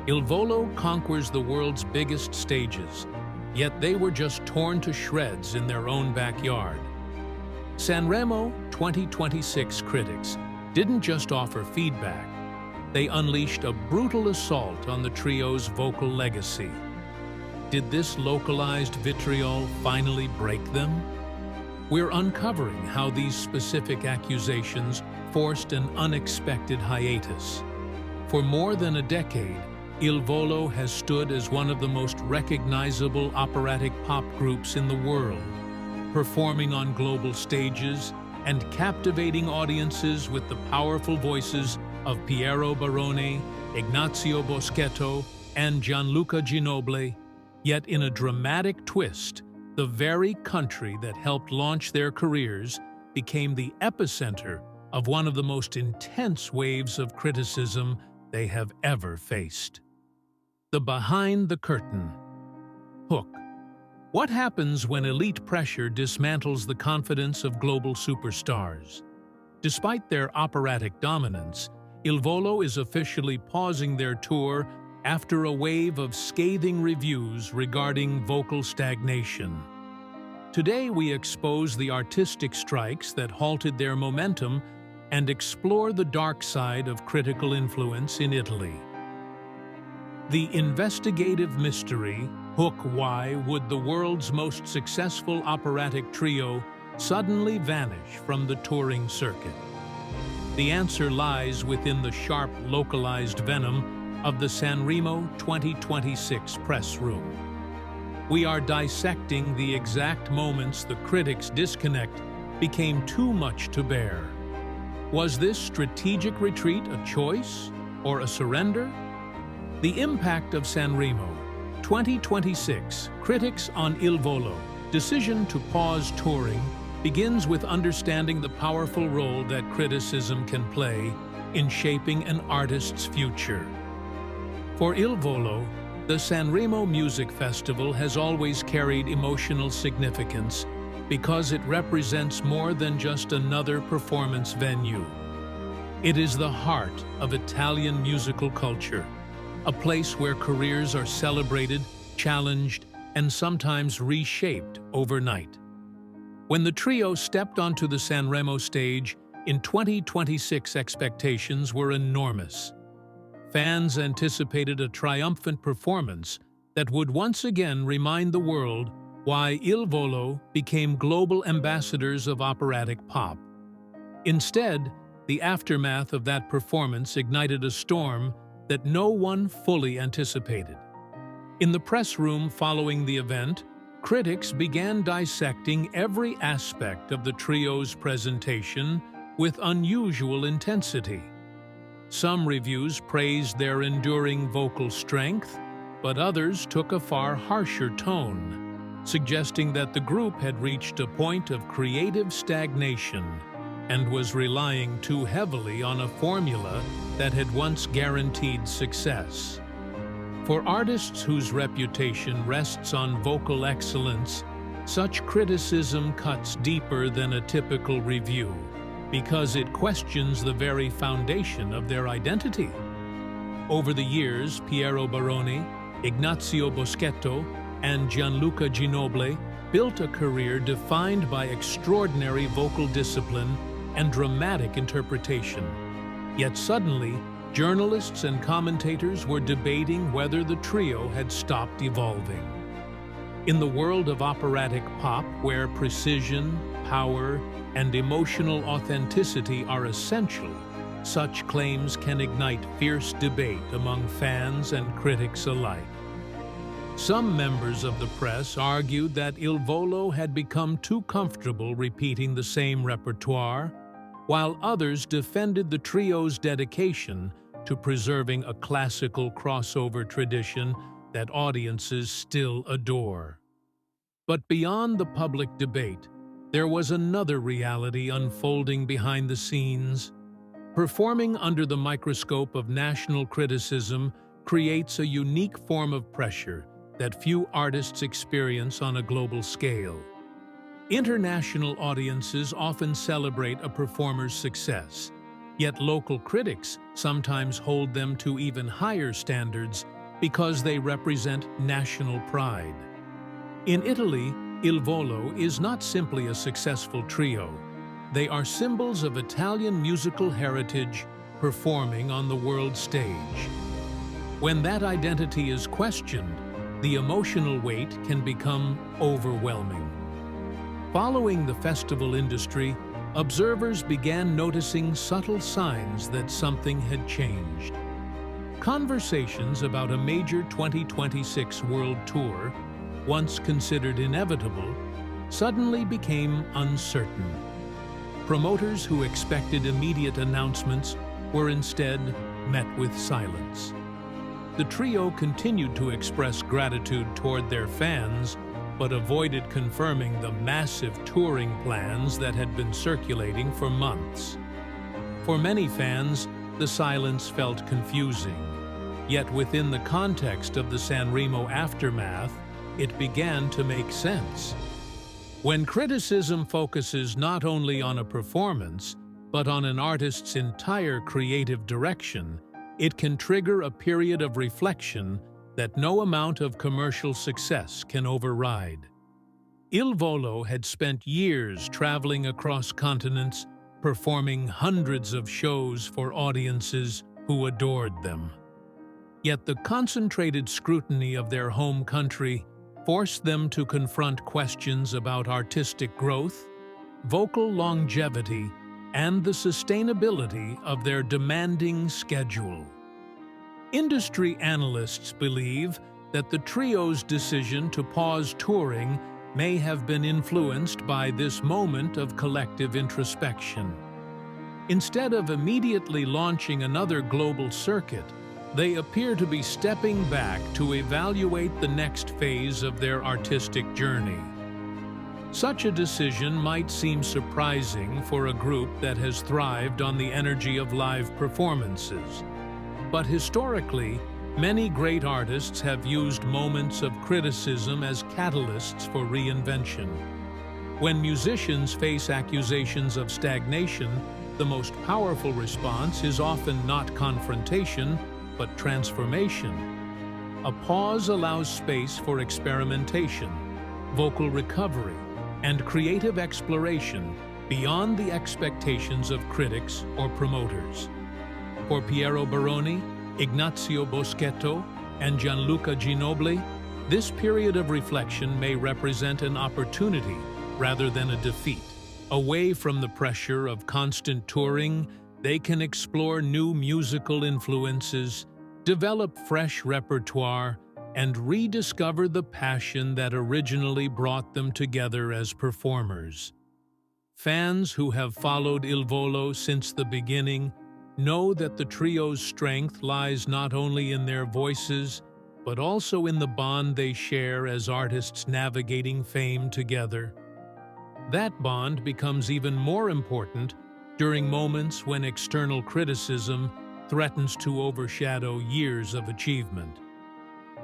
Il Volo conquers the world's biggest stages, yet they were just torn to shreds in their own backyard. Sanremo 2026 critics didn't just offer feedback, they unleashed a brutal assault on the trio's vocal legacy. Did this localized vitriol finally break them? We're uncovering how these specific accusations forced an unexpected hiatus. For more than a decade, Il Volo has stood as one of the most recognizable operatic pop groups in the world, performing on global stages and captivating audiences with the powerful voices of Piero Barone, Ignazio Boschetto, and Gianluca Ginoble. Yet in a dramatic twist, the very country that helped launch their careers became the epicenter of one of the most intense waves of criticism they have ever faced. The behind the curtain. Hook. What happens when elite pressure dismantles the confidence of global superstars? Despite their operatic dominance, Il Volo is officially pausing their tour after a wave of scathing reviews regarding vocal stagnation. Today we expose the artistic strikes that halted their momentum and explore the dark side of critical influence in Italy. The investigative mystery, Hook. Why would the world's most successful operatic trio suddenly vanish from the touring circuit? The answer lies within the sharp, localized venom of the Sanremo 2026 press room. We are dissecting the exact moments the critics' disconnect became too much to bear. Was this strategic retreat a choice or a surrender? The impact of Sanremo 2026 critics on Il Volo decision to pause touring begins with understanding the powerful role that criticism can play in shaping an artist's future. For Il Volo, the Sanremo Music Festival has always carried emotional significance because it represents more than just another performance venue. It is the heart of Italian musical culture, a place where careers are celebrated, challenged, and sometimes reshaped overnight. When the trio stepped onto the Sanremo stage in 2026, expectations were enormous. Fans anticipated a triumphant performance that would once again remind the world why Il Volo became global ambassadors of operatic pop. Instead, the aftermath of that performance ignited a storm that no one fully anticipated. In the press room following the event, critics began dissecting every aspect of the trio's presentation with unusual intensity. Some reviews praised their enduring vocal strength, but others took a far harsher tone, suggesting that the group had reached a point of creative stagnation and was relying too heavily on a formula that had once guaranteed success. For artists whose reputation rests on vocal excellence, such criticism cuts deeper than a typical review because it questions the very foundation of their identity. Over the years, Piero Barone, Ignazio Boschetto, and Gianluca Ginoble built a career defined by extraordinary vocal discipline and dramatic interpretation. Yet suddenly, journalists and commentators were debating whether the trio had stopped evolving. In the world of operatic pop, where precision, power, and emotional authenticity are essential, such claims can ignite fierce debate among fans and critics alike. Some members of the press argued that Il Volo had become too comfortable repeating the same repertoire, while others defended the trio's dedication to preserving a classical crossover tradition that audiences still adore. But beyond the public debate, there was another reality unfolding behind the scenes. Performing under the microscope of national criticism creates a unique form of pressure that few artists experience on a global scale. International audiences often celebrate a performer's success, Yet local critics sometimes hold them to even higher standards because they represent national pride. In Italy, Il Volo is not simply a successful trio. They are symbols of Italian musical heritage performing on the world stage. When that identity is questioned, the emotional weight can become overwhelming. Following the festival industry, observers began noticing subtle signs that something had changed. Conversations about a major 2026 world tour, once considered inevitable, suddenly became uncertain. Promoters who expected immediate announcements were instead met with silence. The trio continued to express gratitude toward their fans, but avoided confirming the massive touring plans that had been circulating for months. For many fans, the silence felt confusing. Yet within the context of the Sanremo aftermath, it began to make sense. When criticism focuses not only on a performance, but on an artist's entire creative direction, it can trigger a period of reflection that no amount of commercial success can override. Il Volo had spent years traveling across continents, performing hundreds of shows for audiences who adored them. Yet the concentrated scrutiny of their home country forced them to confront questions about artistic growth, vocal longevity, and the sustainability of their demanding schedule. Industry analysts believe that the trio's decision to pause touring may have been influenced by this moment of collective introspection. Instead of immediately launching another global circuit, they appear to be stepping back to evaluate the next phase of their artistic journey. Such a decision might seem surprising for a group that has thrived on the energy of live performances. But historically, many great artists have used moments of criticism as catalysts for reinvention. When musicians face accusations of stagnation, the most powerful response is often not confrontation, but transformation. A pause allows space for experimentation, vocal recovery, and creative exploration beyond the expectations of critics or promoters. For Piero Barone, Ignazio Boschetto, and Gianluca Ginoble, this period of reflection may represent an opportunity rather than a defeat. Away from the pressure of constant touring, they can explore new musical influences, develop fresh repertoire, and rediscover the passion that originally brought them together as performers. Fans who have followed Il Volo since the beginning know that the trio's strength lies not only in their voices, but also in the bond they share as artists navigating fame together. That bond becomes even more important during moments when external criticism threatens to overshadow years of achievement.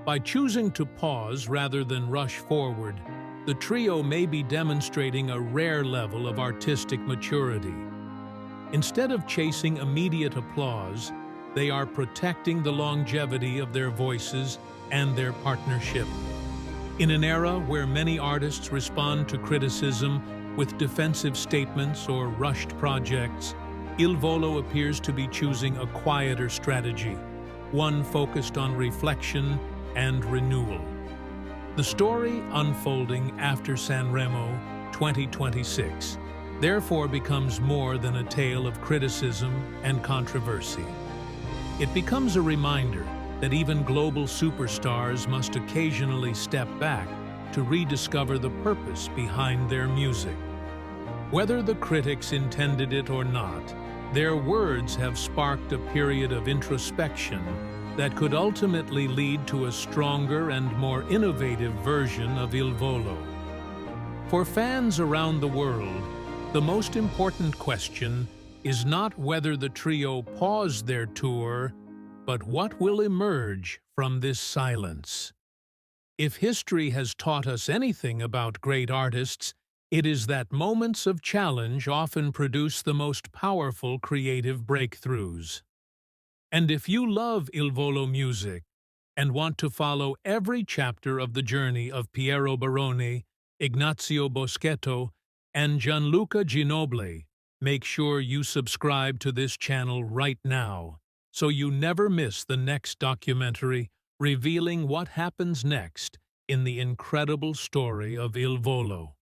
By choosing to pause rather than rush forward, the trio may be demonstrating a rare level of artistic maturity. Instead of chasing immediate applause, they are protecting the longevity of their voices and their partnership. In an era where many artists respond to criticism with defensive statements or rushed projects, Il Volo appears to be choosing a quieter strategy, one focused on reflection and renewal. The story unfolding after Sanremo 2026 therefore becomes more than a tale of criticism and controversy. It becomes a reminder that even global superstars must occasionally step back to rediscover the purpose behind their music. Whether the critics intended it or not, their words have sparked a period of introspection that could ultimately lead to a stronger and more innovative version of Il Volo. For fans around the world, the most important question is not whether the trio paused their tour, but what will emerge from this silence. If history has taught us anything about great artists, It is that moments of challenge often produce the most powerful creative breakthroughs. And if you love Il Volo music and want to follow every chapter of the journey of Piero Barone, Ignazio Boschetto, and Gianluca Ginoble, make sure you subscribe to this channel right now so you never miss the next documentary revealing what happens next in the incredible story of Il Volo.